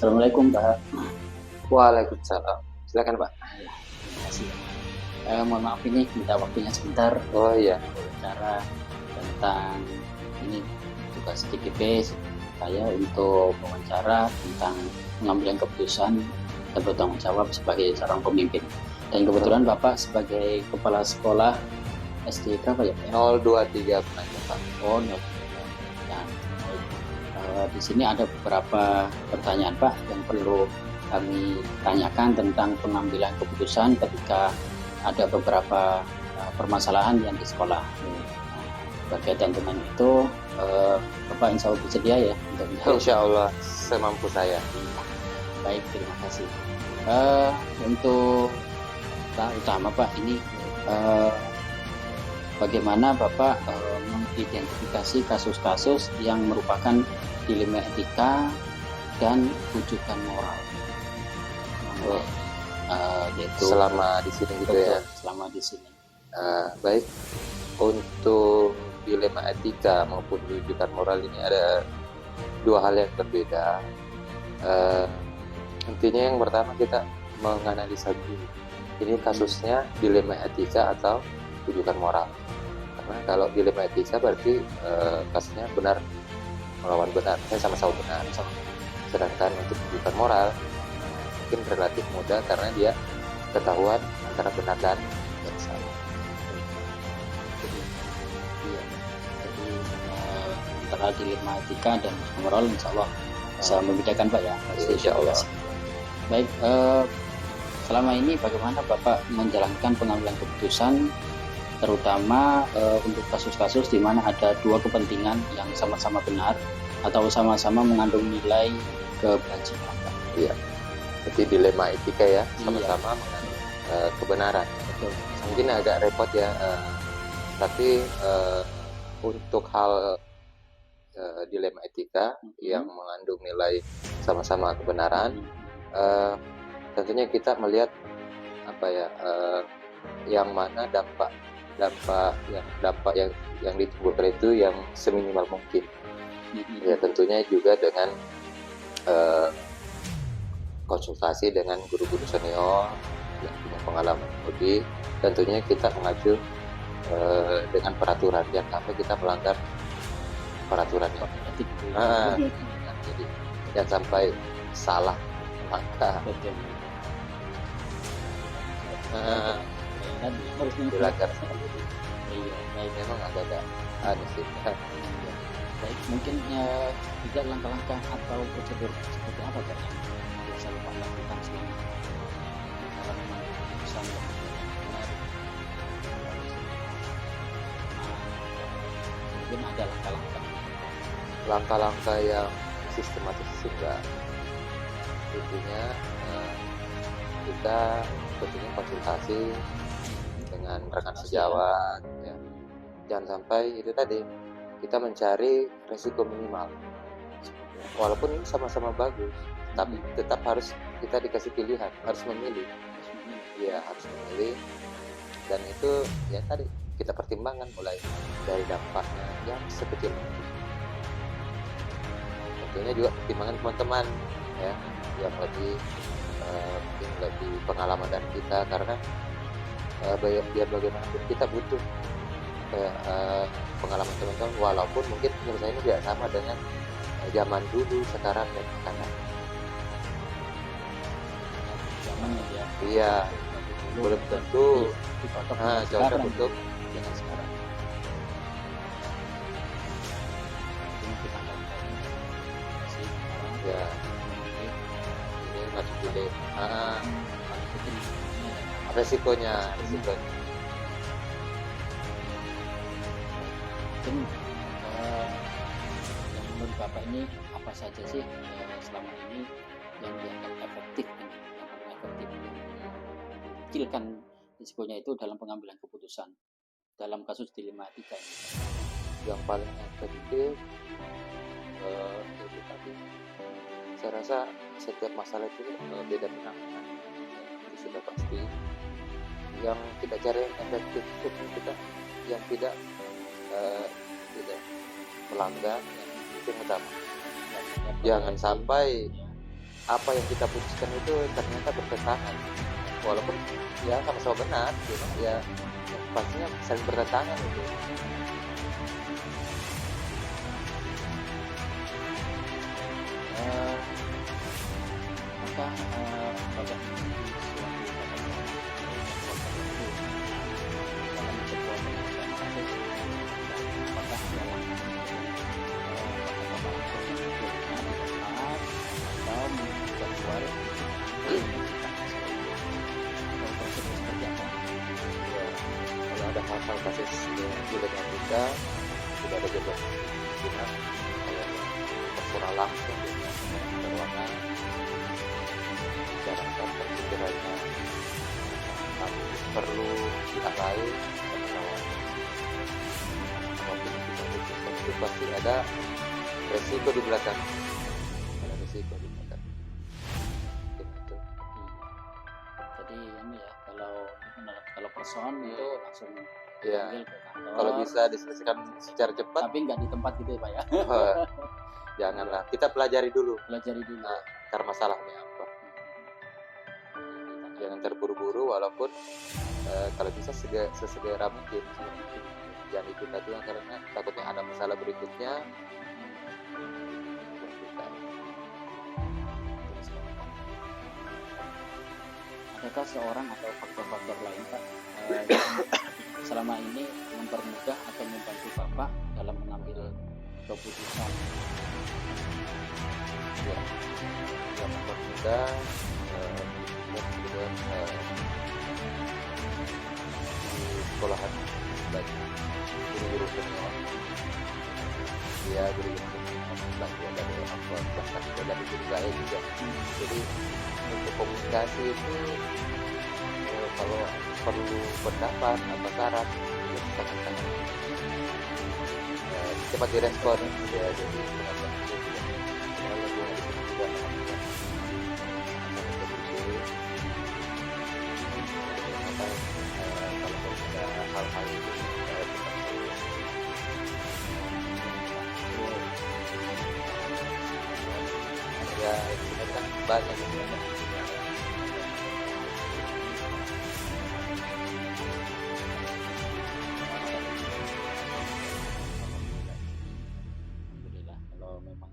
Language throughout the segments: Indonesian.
Assalamualaikum Pak. Waalaikumsalam. Silakan Pak. Ya, terima kasih. Mohon maaf ini minta waktunya sebentar. Oh iya. Bicara tentang ini tugas DGP saya untuk wawancara tentang pengambilan keputusan dan bertanggung jawab sebagai seorang pemimpin. Dan kebetulan Bapak sebagai kepala sekolah SD berapa ya Pak? 023 penanya Pak. Oh, no. Dan, di sini ada beberapa pertanyaan Pak yang perlu kami tanyakan tentang pengambilan keputusan ketika ada beberapa permasalahan yang di sekolah. Berkaitan dengan itu, Bapak insya Allah bersedia ya untuk menjawab? Insya Allah semampu saya. Baik, terima kasih. Untuk utama Pak ini bagaimana Bapak mengidentifikasi kasus-kasus yang merupakan dilema etika dan rujukan moral, yaitu selama di sini gitu ya. Selama di sini. Baik, untuk dilema etika maupun rujukan moral ini ada dua hal yang berbeda. Intinya yang pertama kita menganalisa dulu ini kasusnya dilema etika atau rujukan moral. Karena kalau dilema etika berarti kasusnya benar melawan benar, sama-sama benar. Sedangkan untuk rujukan moral mungkin relatif mudah karena dia ketahuan antara benar dan salah. Jadi antara dilema etika dan moral insya Allah bisa membedakan Pak ya. Insya Allah. Baik, selama ini bagaimana Bapak menjalankan pengambilan keputusan terutama untuk kasus-kasus di mana ada dua kepentingan yang sama-sama benar atau sama-sama mengandung nilai kebajikan? Iya, jadi dilema etika ya, sama-sama mengandung kebenaran. Betul. Mungkin agak repot ya, tapi untuk hal dilema etika yang mengandung nilai sama-sama kebenaran, tentunya kita melihat apa ya, yang mana dampak yang ditimbulkan itu yang seminimal mungkin. Ya tentunya juga dengan konsultasi dengan guru-guru senior yang punya pengalaman lebih. Tentunya kita mengacu dengan peraturan, jangan sampai kita melanggar peraturan yang jadi jangan sampai salah langkah. Harus dilanggar. Memang agak ada sih. Baik, mungkin juga langkah-langkah atau prosedur seperti apa Pak yang biasa Bapak lakukan selama mengambil keputusan yang benar? Mungkin ada langkah-langkah yang sistematis juga. Intinya kita tentunya konsultasi dengan rekan sejawat ya. Jangan sampai itu tadi kita mencari resiko minimal, walaupun ini sama-sama bagus, tapi tetap harus kita dikasih pilihan, harus memilih. Ya harus memilih, dan itu ya tadi kita pertimbangkan mulai dari dampaknya yang sekecil mungkin. Tentunya juga pertimbangan teman-teman ya yang lebih mungkin lebih pengalaman dari kita, karena biar bagaimanapun kita butuh pengalaman teman-teman, walaupun mungkin penyelesaiannya tidak sama dengan zaman dulu, sekarang dan akan. Zaman ya. Iya, belum tentu cocok untuk dengan sekarang. Ya, ini masuk dulu. Resikonya. Mungkin yang menurut Bapak ini apa saja sih selama ini yang dianggap efektif kecilkan risikonya itu dalam pengambilan keputusan dalam kasus dilema etika ini? Yang paling efektif itu tadi, saya rasa setiap masalah itu beda penanganan, itu sudah pasti. Yang kita cari yang efektif itu kita yang tidak melanggar yang utama. Jangan sampai apa yang kita putuskan itu ternyata bertentangan, walaupun ya sama-sama benar, cuma ya pastinya saling bertentangan itu. Eh, Apakah Bapak memiliki suatu catatan atau tertentu dalam sebuah penyelesaian kasus? Apakah dalam Bapak berpikirnya di tempat atau menjadwal untuk menyelesaikan masalah itu? Atau prosedur seperti apa? Ya, kalau ada hal-hal kasus dilematika tidak ada jadwal, cuma kalau personal langsung berwarna bicarakan perpikirannya, tapi perlu pihak lain atau apapun yang kita putuskan itu pasti ada resiko di belakang, ada resiko di belakang. Gitu. Jadi ini ya, kalau person itu langsung Ya, panggil ke kantor. kalau bisa diselesaikan secara cepat, Tapi nggak di tempat gitu ya Pak ya. janganlah, kita pelajari dulu Pelajari dulu. nah, akar masalahnya apa. Jangan terburu-buru, walaupun kalau bisa sesegera mungkin. Jangan ditunda dulu karena takutnya ada masalah berikutnya. Adakah seorang atau faktor-faktor lain Pak yang selama ini mempermudah atau membantu Bapak dalam mengambil keputusan? Ya, yang mempermudah kemudian di sekolahan bagi guru-guru senior, ya guru-guru senior dari orang tua bahkan dari guru saya juga. Jadi untuk komunikasi itu kalau perlu pendapat atau saran itu sangat-sangat cepat direspon ya. Jadi pendapat itu juga lebih harus juga kalau ada hal-hal itu ya itu kan banyak Alhamdulillah kalau memang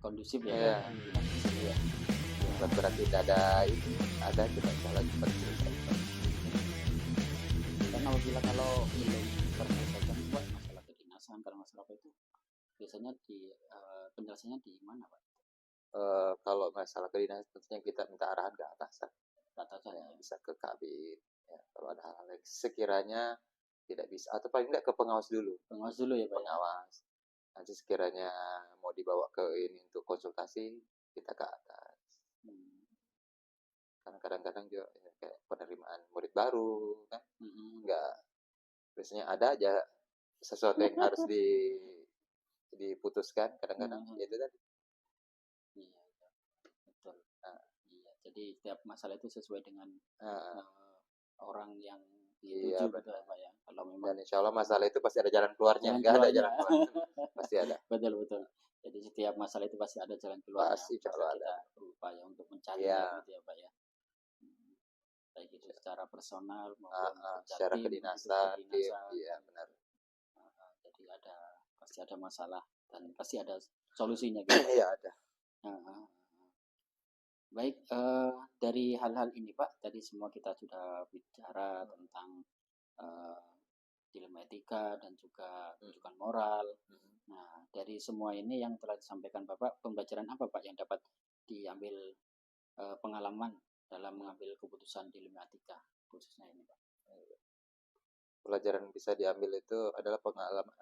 kondusif ya. ya. Bukan berarti tidak ada itu, ada kita salah cepat selesaikan. Karena apabila kalau belum terselesaikan Pak masalah kedinasan karena masalah apa itu biasanya di penjelasannya di mana Pak? Kalau masalah kedinasan tentunya kita minta arahan ke atasan, Saya bisa ke kabin ya, kalau ada hal-hal yang sekiranya tidak bisa, atau paling tidak ke pengawas dulu ya Pak. Pengawas nanti sekiranya mau dibawa ke ini untuk konsultasi, kita ke atas. Karena kadang-kadang juga ya, kayak penerimaan murid baru kan, nggak biasanya ada aja sesuatu yang harus diputuskan kadang-kadang itu tadi. Iya, betul. Iya, jadi setiap masalah itu sesuai dengan orang yang dituju Iya, betul Pak ya. Kalau memang dan insya Allah masalah itu pasti ada jalan keluarnya, nggak ada jalan keluar pasti ada. Betul. Jadi setiap masalah itu pasti ada jalan keluar. Pasti insya Allah ada. Kita berupaya untuk mencari Iya. gitu ya Pak ya. Baik itu secara personal maupun secara kedinasan, iya benar. Jadi pasti ada masalah dan pasti ada solusinya gitu. Iya ada. Baik, dari hal-hal ini Pak, tadi semua kita sudah bicara tentang dilema etika dan juga rujukan moral. Nah, dari semua ini yang telah disampaikan Bapak, pembelajaran apa Pak yang dapat diambil pengalaman dalam mengambil keputusan dilema etika khususnya ini Pak? Pelajaran bisa diambil itu adalah pengalaman.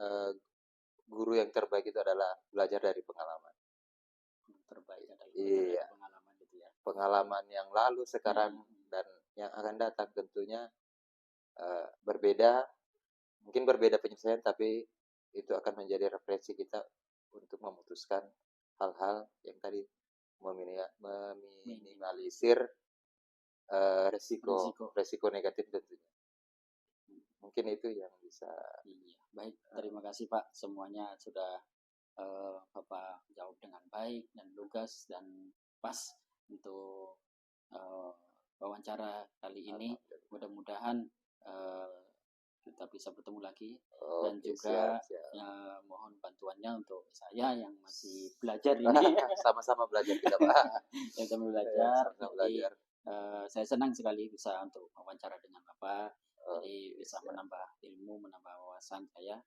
Guru yang terbaik itu adalah belajar dari pengalaman. Terbaik adalah iya. Pengalaman gitu ya. Pengalaman yang lalu, sekarang dan yang akan datang tentunya berbeda. Mungkin berbeda penyelesaian, tapi itu akan menjadi referensi kita untuk memutuskan hal-hal yang tadi meminimalisir resiko negatif tentunya. Mungkin itu yang bisa. Iya. Baik, terima kasih Pak, semuanya sudah Bapak jawab dengan baik dan lugas dan pas untuk wawancara kali ini. Mudah-mudahan kita bisa bertemu lagi, dan Oke, juga siap. mohon bantuannya untuk saya yang masih belajar ini. Sama-sama belajar kita, Pak. Yang kami belajar. Sama-sama Jadi belajar. saya senang sekali bisa untuk wawancara dengan Bapak. Jadi Oke, bisa siap. menambah ilmu, menambah wawasan saya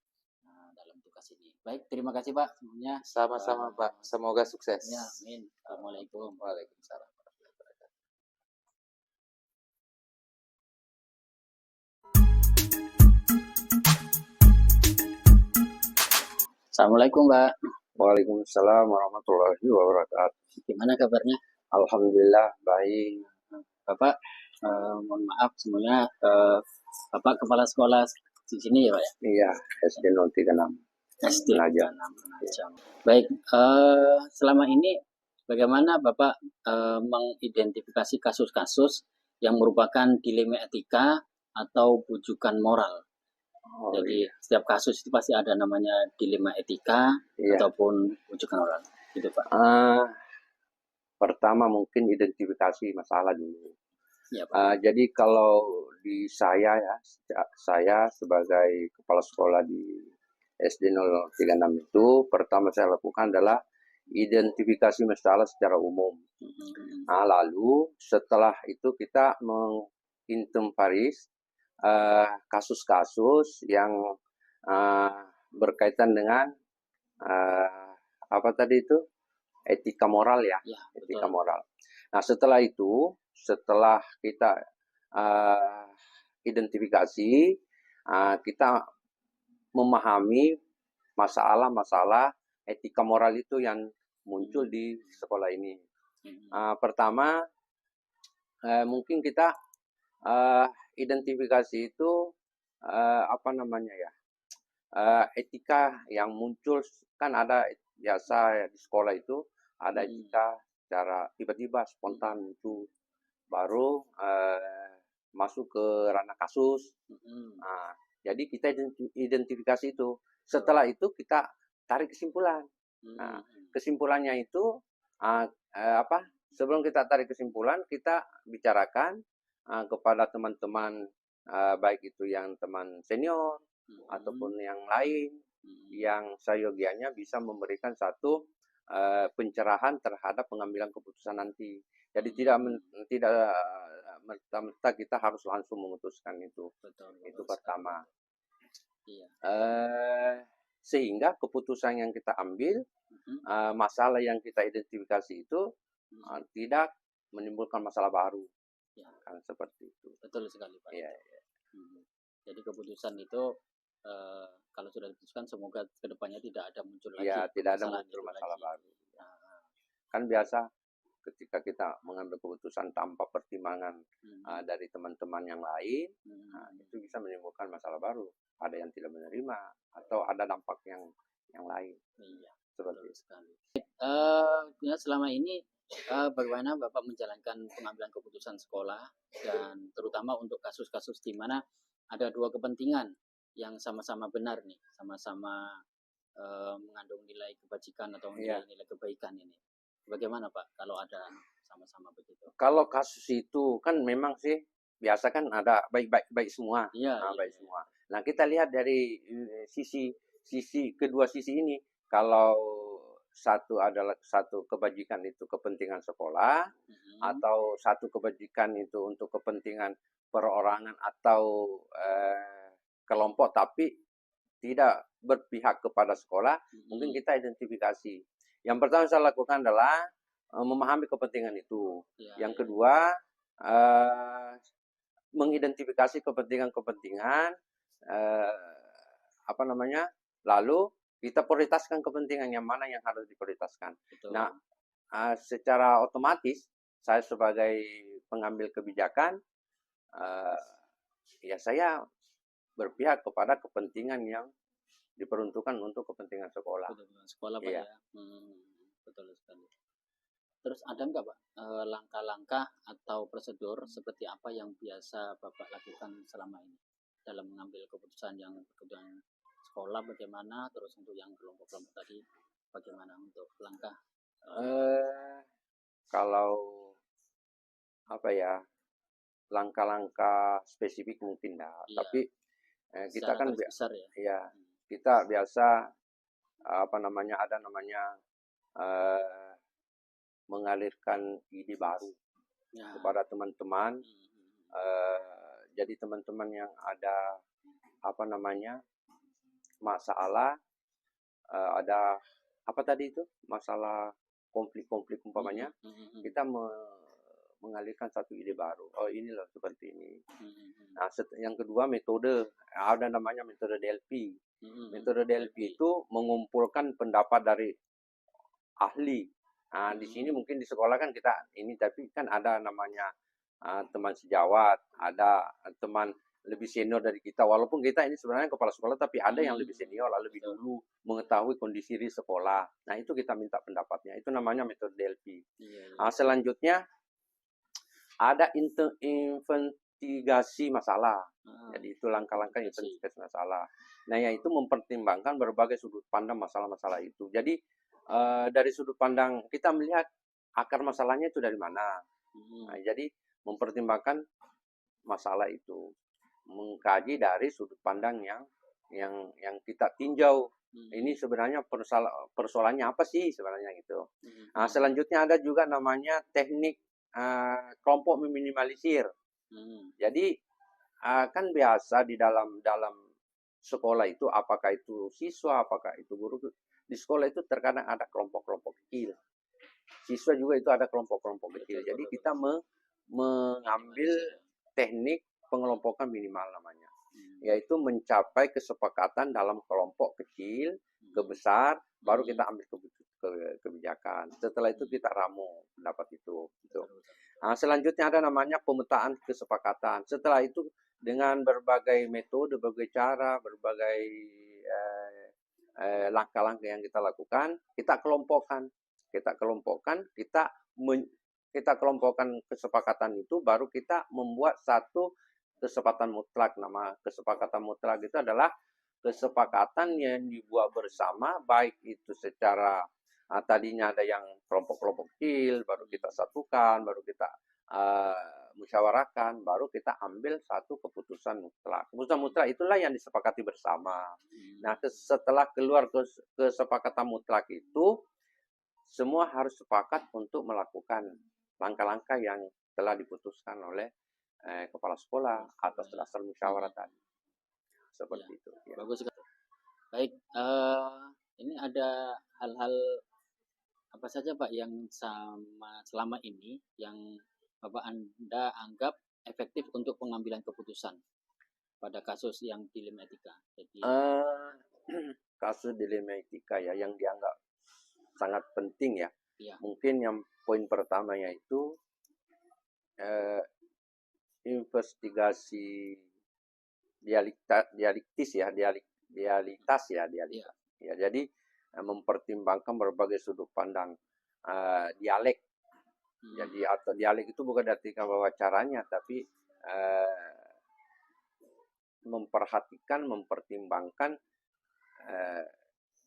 dalam tugas ini. Baik, terima kasih Pak semuanya. Sama-sama, Pak. Semoga sukses. Ya, amin. Assalamualaikum. Waalaikumsalam. Assalamualaikum Pak. Waalaikumsalam warahmatullahi wabarakatuh. Gimana kabarnya? Alhamdulillah baik. Bapak, mohon maaf semuanya, Bapak kepala sekolah di sini ya Pak ya? Iya, SD 036. SD Penajam. Penajam. Baik, selama ini bagaimana Bapak mengidentifikasi kasus-kasus yang merupakan dilema etika atau bujukan moral? Oh, Jadi setiap kasus itu pasti ada namanya dilema etika iya. ataupun bujukan moral, gitu Pak. Pertama mungkin identifikasi masalah dulu. Ya, Pak. Jadi kalau di saya ya, saya sebagai kepala sekolah di SD 036 itu, pertama saya lakukan adalah identifikasi masalah secara umum. Lalu setelah itu kita menginventaris kasus-kasus yang berkaitan dengan apa tadi itu, etika moral ya, etika moral. Nah setelah itu, setelah kita identifikasi, kita memahami masalah-masalah etika moral itu yang muncul di sekolah ini. Pertama, mungkin kita identifikasi itu apa namanya ya, etika yang muncul kan ada biasa di sekolah itu ada etika secara tiba-tiba spontan itu baru masuk ke ranah kasus. Jadi kita identifikasi itu. Setelah itu kita tarik kesimpulan. Nah, kesimpulannya itu apa? Sebelum kita tarik kesimpulan, kita bicarakan kepada teman-teman, baik itu yang teman senior ataupun yang lain, yang seyogianya bisa memberikan satu pencerahan terhadap pengambilan keputusan nanti. Jadi tidak merta-merta kita harus langsung memutuskan itu. Itu pertama. Iya. Sehingga keputusan yang kita ambil, masalah yang kita identifikasi itu tidak menimbulkan masalah baru. Ya. Kan seperti itu. Betul sekali Pak. Iya. Jadi keputusan itu kalau sudah diputuskan semoga kedepannya tidak ada muncul lagi. Ya, tidak ada muncul masalah baru. Kan biasa ketika kita mengambil keputusan tanpa pertimbangan dari teman-teman yang lain, itu bisa menimbulkan masalah baru. Ada yang tidak menerima atau ada dampak yang lain. Iya, seperti sekali. Selama ini bagaimana Bapak menjalankan pengambilan keputusan sekolah, dan terutama untuk kasus-kasus di mana ada dua kepentingan yang sama-sama benar nih, sama-sama mengandung nilai kebajikan atau nilai kebaikan ini. Bagaimana Pak kalau ada sama-sama begitu? Kalau kasus itu kan memang sih biasa kan ada baik semua. Baik semua. Nah, kita lihat dari kedua sisi ini. Kalau satu adalah satu kebajikan itu kepentingan sekolah, atau satu kebajikan itu untuk kepentingan perorangan atau kelompok tapi tidak berpihak kepada sekolah, mungkin kita identifikasi. Yang pertama saya lakukan adalah memahami kepentingan itu. Yang kedua, mengidentifikasi kepentingan-kepentingan, apa namanya, lalu kita prioritaskan kepentingan yang mana yang harus diprioritaskan. Betul. Nah, secara otomatis saya sebagai pengambil kebijakan, ya saya berpihak kepada kepentingan yang diperuntukkan untuk kepentingan sekolah. Sekolah Pak ya. Betul sekali. Terus ada nggak Pak langkah-langkah atau prosedur seperti apa yang biasa Bapak lakukan selama ini dalam mengambil keputusan yang berkebutuhan sekolah bagaimana, terus untuk yang kelompok-kelompok tadi bagaimana untuk langkah? kalau apa ya, langkah-langkah spesifik mungkin enggak, Iya. tapi kita Secara kan garis besar ya. ya kita biasa apa namanya, ada namanya eh, mengalirkan ide baru Ya. kepada teman-teman. Jadi teman-teman yang ada apa namanya masalah, ada apa tadi itu, masalah konflik-konflik umpamanya, kita mengalirkan satu ide baru. Oh ini loh seperti ini. Nah, yang kedua metode, ada namanya metode DLP. Metode DLP itu mengumpulkan pendapat dari ahli. Nah, di sini mungkin di sekolah kan kita ini, tapi kan ada namanya teman sejawat, ada teman lebih senior dari kita. Walaupun kita ini sebenarnya kepala sekolah, tapi ada yang lebih senior, lebih dulu mengetahui kondisi di sekolah. Nah, itu kita minta pendapatnya. Itu namanya metode DLP. Nah, selanjutnya ada investigasi masalah. Jadi itu langkah-langkah investigasi masalah. Nah, yaitu mempertimbangkan berbagai sudut pandang masalah-masalah itu. Jadi dari sudut pandang kita melihat akar masalahnya itu dari mana. Nah, jadi mempertimbangkan masalah itu, mengkaji dari sudut pandang yang kita tinjau. Ini sebenarnya persoalannya apa sih sebenarnya gitu. Nah, selanjutnya ada juga namanya teknik kelompok meminimalisir. Jadi kan biasa di dalam sekolah itu, apakah itu siswa, apakah itu guru, di sekolah itu terkadang ada kelompok-kelompok kecil. Siswa juga itu ada kelompok-kelompok kecil. Jadi kita mengambil teknik pengelompokan minimal namanya, yaitu mencapai kesepakatan dalam kelompok kecil ke besar, baru kita ambil kebijakan. Setelah itu kita ramu pendapat itu. Nah, selanjutnya ada namanya pemetaan kesepakatan. Setelah itu dengan berbagai metode, berbagai cara, berbagai langkah-langkah yang kita lakukan, kita kelompokkan. Kita kelompokkan kesepakatan itu, baru kita membuat satu kesepakatan mutlak. Nama kesepakatan mutlak itu adalah kesepakatan yang dibuat bersama, baik itu secara tadinya ada yang kelompok-kelompok kecil, baru kita satukan, baru kita musyawarahkan, baru kita ambil satu keputusan mutlak. Keputusan mutlak itulah yang disepakati bersama. Nah, setelah keluar kesepakatan mutlak itu, semua harus sepakat untuk melakukan langkah-langkah yang telah diputuskan oleh kepala sekolah atas dasar musyawarah tadi. Seperti itu. Ya. Bagus sekali. Baik, ini ada hal-hal apa saja Pak yang selama ini yang Bapak Anda anggap efektif untuk pengambilan keputusan pada kasus yang dilema etika? Jadi kasus dilema etika ya yang dianggap sangat penting ya. Mungkin yang poin pertama yaitu investigasi dialektis ya. Ya, jadi mempertimbangkan berbagai sudut pandang dialek. Jadi atau dialek itu bukan artikan bahwa caranya, tapi mempertimbangkan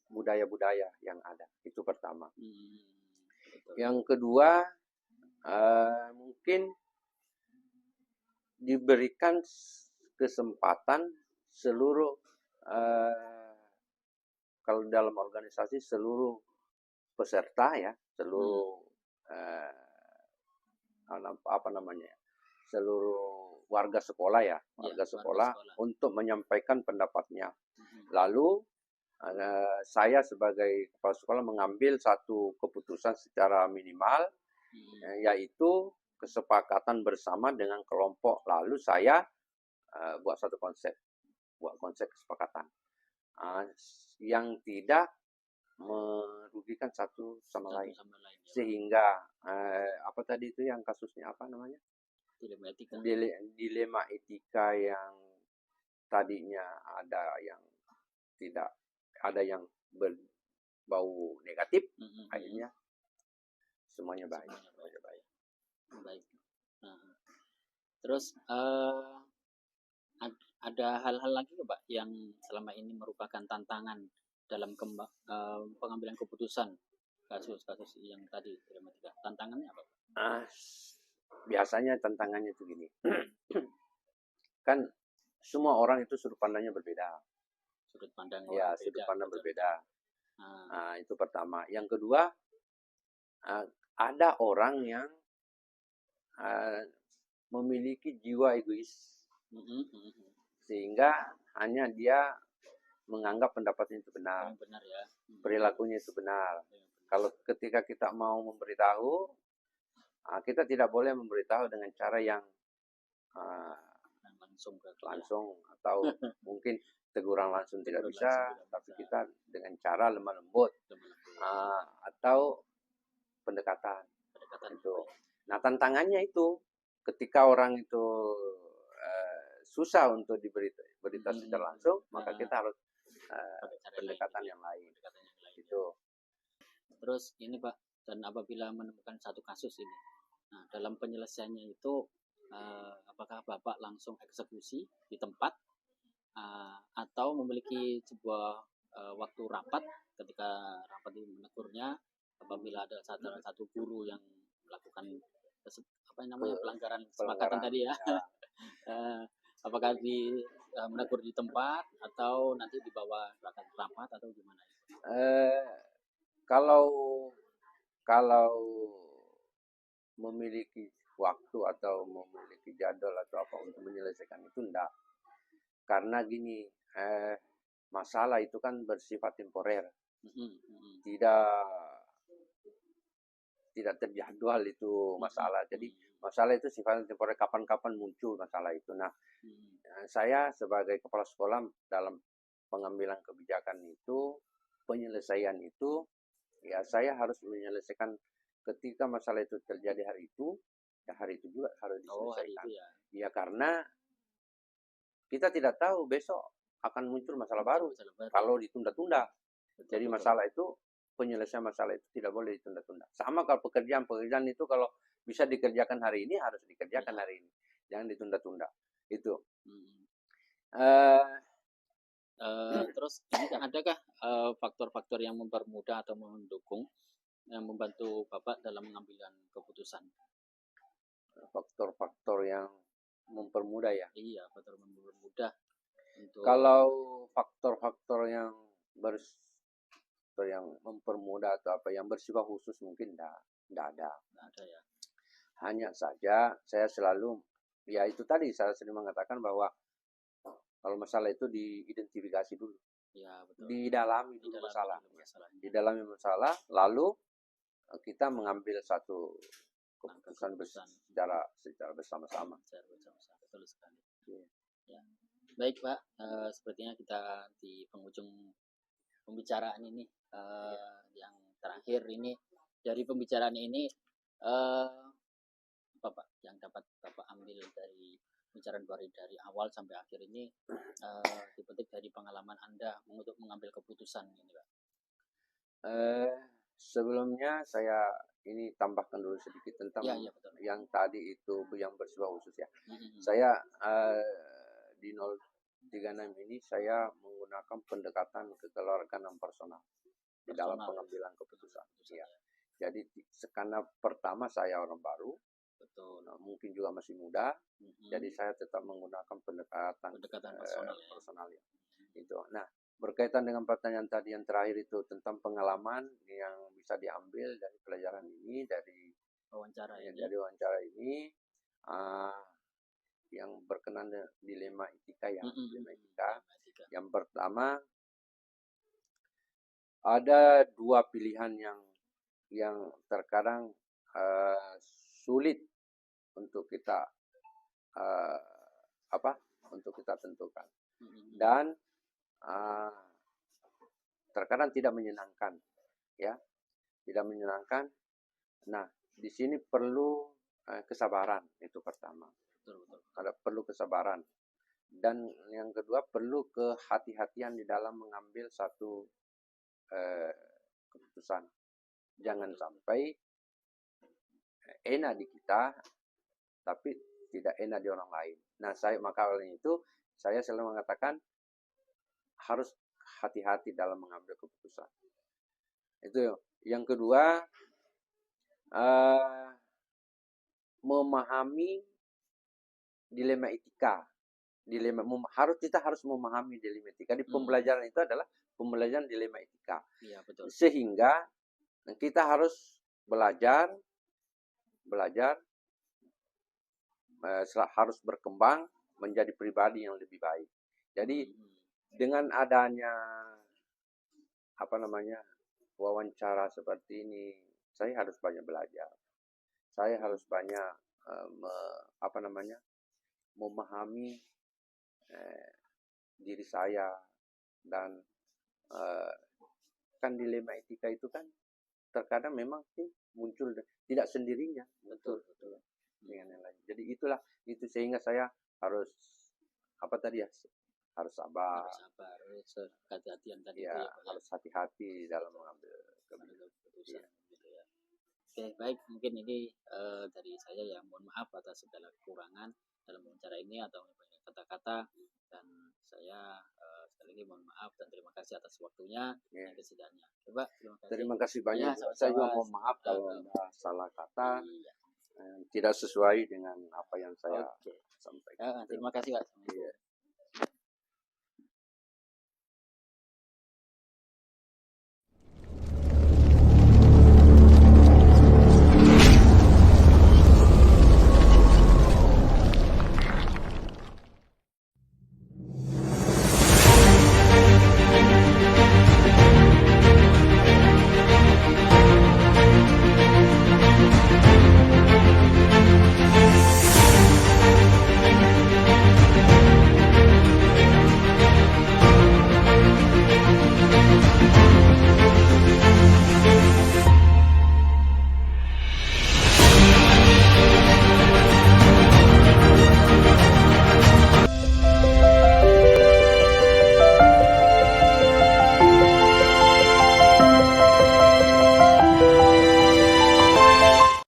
budaya-budaya yang ada. Itu pertama. Yang kedua, mungkin diberikan kesempatan seluruh kalau dalam organisasi seluruh peserta ya, seluruh seluruh warga sekolah ya, warga sekolah untuk menyampaikan pendapatnya. Lalu saya sebagai kepala sekolah mengambil satu keputusan secara minimal, yaitu kesepakatan bersama dengan kelompok. Lalu saya buat satu konsep kesepakatan yang tidak merugikan satu sama lain. Sehingga apa tadi itu yang kasusnya apa namanya? Dilema etika yang tadinya ada yang tidak, ada yang berbau negatif, akhirnya semuanya baik. Baik. Terus ada hal-hal lagi Pak yang selama ini merupakan tantangan dalam pengambilan keputusan kasus-kasus yang tadi dilema etika. Tantangannya apa? Ah, biasanya tantangannya itu gini. Kan semua orang itu sudut pandangnya berbeda. Sudut pandang Ya, orang sudut beda, pandang betul. berbeda. Ah, Itu pertama. Yang kedua, ada orang yang memiliki jiwa egois, sehingga hanya dia menganggap pendapatnya itu benar, yang benar ya. perilakunya itu benar. Yang benar. Kalau ketika kita mau memberitahu, kita tidak boleh memberitahu dengan cara yang Langsung ke dia. langsung, atau mungkin teguran langsung tidak Teguran bisa, langsung tidak tapi bisa. kita dengan cara lemah lembut, atau pendekatan. Pendekatan Itu. Nah, tantangannya itu ketika orang itu susah untuk diberita secara langsung, maka kita harus pakai cara pendekatan lain, yang lain. pendekatan yang lain. Itu. Terus ini Pak, dan apabila menemukan satu kasus ini, nah dalam penyelesaiannya itu apakah Bapak langsung eksekusi di tempat atau memiliki sebuah waktu rapat ketika rapat ini menegurnya apabila ada satu guru yang melakukan apa namanya pelanggaran kesepakatan tadi ya, apakah menegur di tempat atau nanti dibawa rapat atau gimana? Kalau memiliki waktu atau memiliki jadwal atau apa untuk menyelesaikan itu enggak. Karena gini, masalah itu kan bersifat temporer. Tidak terjadwal itu masalah. Jadi masalah itu sifatnya temporer, kapan-kapan muncul masalah itu. Nah, saya sebagai kepala sekolah dalam pengambilan kebijakan itu, penyelesaian itu, ya saya harus menyelesaikan ketika masalah itu terjadi hari itu, ya hari itu juga harus diselesaikan. Ya karena kita tidak tahu besok akan muncul masalah baru kalau ditunda-tunda. Jadi masalah itu, penyelesaian masalah itu tidak boleh ditunda-tunda. Sama kalau pekerjaan itu kalau bisa dikerjakan hari ini harus dikerjakan hari ini, jangan ditunda-tunda. Itu. Terus ini adakah faktor-faktor yang mempermudah atau mendukung yang membantu Bapak dalam mengambil keputusan? Faktor-faktor yang mempermudah ya? Iya, faktor mempermudah. Kalau faktor-faktor yang mempermudah atau apa yang bersifat khusus mungkin tidak ada. Ya. Hanya saja saya selalu, ya itu tadi saya sering mengatakan bahwa kalau masalah itu diidentifikasi dulu. Ya, betul. Didalami dulu masalah. Didalami masalah, lalu kita mengambil satu keputusan secara bersama-sama. Betul sekali. Ya. Baik Pak, sepertinya kita di penghujung pembicaraan ini yang terakhir ini, dari pembicaraan ini apa Pak yang dapat Bapak ambil dari pembicaraan dari awal sampai akhir ini, dipetik dari pengalaman Anda untuk mengambil keputusan ini Pak? Sebelumnya saya ini tambahkan dulu sedikit tentang yang tadi itu yang bersifat khusus ya. Saya di 036 ini saya menggunakan pendekatan kekeluargaan personal di dalam pengambilan keputusan. Ya. Jadi karena pertama saya orang baru, mungkin juga masih muda, jadi saya tetap menggunakan pendekatan personal ya. Itu. Nah, berkaitan dengan pertanyaan tadi yang terakhir itu tentang pengalaman yang bisa diambil dari pelajaran ini, dari wawancara ini, yang berkenan dilema etika ya, dilema etika. Yang pertama, ada dua pilihan yang terkadang sulit untuk kita tentukan, dan terkadang tidak menyenangkan, ya, tidak menyenangkan. Nah, di sini perlu kesabaran, itu pertama. Ada perlu kesabaran, dan yang kedua perlu kehati-hatian di dalam mengambil satu keputusan. Jangan sampai enak di kita, tapi tidak enak di orang lain. Nah, maka oleh itu saya selalu mengatakan harus hati-hati dalam mengambil keputusan. Itu yang kedua, memahami dilema etika. Kita harus memahami dilema etika. Di pembelajaran itu adalah pembelajaran dilema etika. Iya, betul. Sehingga kita harus belajar harus berkembang menjadi pribadi yang lebih baik. Jadi dengan adanya wawancara seperti ini, saya harus banyak belajar. Saya harus banyak memahami diri saya, dan kan dilema etika itu kan terkadang memang muncul tidak sendirinya, Betul. dengan yang lain. Jadi itu sehingga saya harus harus sabar, Harus hati-hatian tadi ya, itu ya, Pak, ya. harus hati-hati dalam mengambil Keputusan Iya. gitu ya. Oke, baik, mungkin ini dari saya ya, mohon maaf atas segala kekurangan dalam wawancara ini atau banyak kata-kata, dan saya sekali lagi mohon maaf dan terima kasih atas waktunya Ya. dan kesediaannya. Coba terima kasih. Terima kasih banyak. Ya, Saya juga sama-sama. mohon maaf kalau ada salah kata, Iya. tidak sesuai dengan apa yang saya Oke. sampaikan. Terima kasih, Pak. Iya.